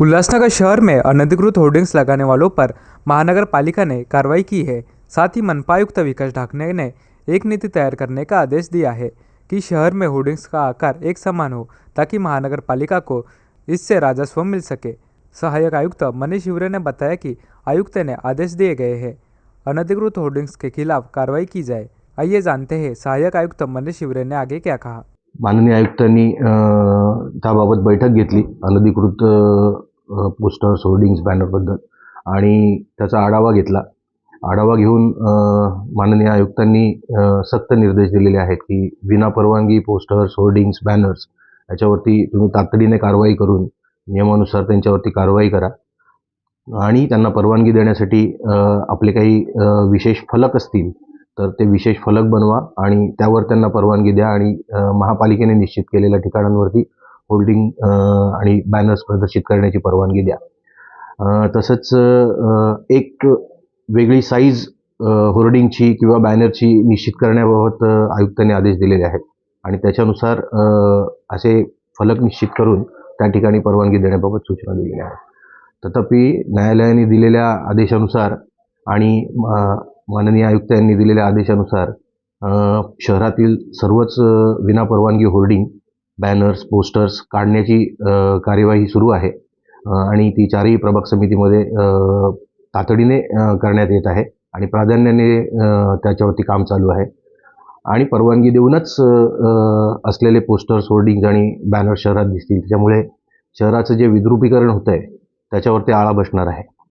उल्लासनगर शहर में अनधिकृत होर्डिंग्स लगाने वालों पर महानगर पालिका ने कार्रवाई की है। साथ ही मनपायुक्त विकास ढाकने ने एक नीति तैयार करने का आदेश दिया है कि शहर में होर्डिंग्स का आकार एक समान हो, ताकि महानगर पालिका को इससे राजस्व मिल सके। सहायक आयुक्त मनीष हिवरे ने बताया कि आयुक्त ने आदेश दिए गए हैं, अनधिकृत होर्डिंग्स के खिलाफ कार्रवाई की जाए। आइए जानते हैं सहायक आयुक्त मनीष हिवरे ने आगे क्या कहा। माननीय आयुक्तांनी त्याबाबत बैठक घेतली अनधिकृत पोस्टर्स होर्डिंग्स बॅनरबद्दल आणि त्याचा आढावा घेतला। आढावा घेऊन माननीय आयुक्तांनी सक्त निर्देश दिलेले आहेत की विनापरवानगी पोस्टर्स होर्डिंग्स बॅनर्स याच्यावरती तुम्ही तातडीने कारवाई करून नियमानुसार त्यांच्यावरती कारवाई करा आणि त्यांना परवानगी देण्यासाठी आपले काही विशेष फलक असतील तर ते विशेष फलक बनवा आणि त्यावर त्यांना परवानगी द्या आणि महापालिकेने निश्चित केलेल्या ठिकाणांवरती होल्डिंग आणि बॅनर्स प्रदर्शित करण्याची परवानगी द्या। तसंच एक वेगळी साईज होर्डिंगची किंवा बॅनरची निश्चित करण्याबाबत आयुक्तांनी आदेश दिलेले आहेत आणि त्याच्यानुसार असे फलक निश्चित करून त्या ठिकाणी परवानगी देण्याबाबत सूचना दिलेल्या आहेत। तथापि न्यायालयाने दिलेल्या आदेशानुसार आणि माननीय आयुक्त यांनी दिलेल्या आदेशानुसार शहरातील सर्वच विनापरवानगी होर्डिंग बॅनर्स पोस्टर्स काढण्याची कार्यवाही सुरू आहे आणि ती चारही प्रभाग समितीमध्ये तातडीने करण्यात येत आहे आणि प्राधान्याने त्याच्यावरती काम चालू आहे आणि परवानगी देऊनच असलेले पोस्टर्स होर्डिंग्ज आणि बॅनर्स शहरात दिसतील। त्याच्यामुळे शहराचं जे विद्रुपीकरण होत आहे त्याच्यावरती आळा बसणार आहे।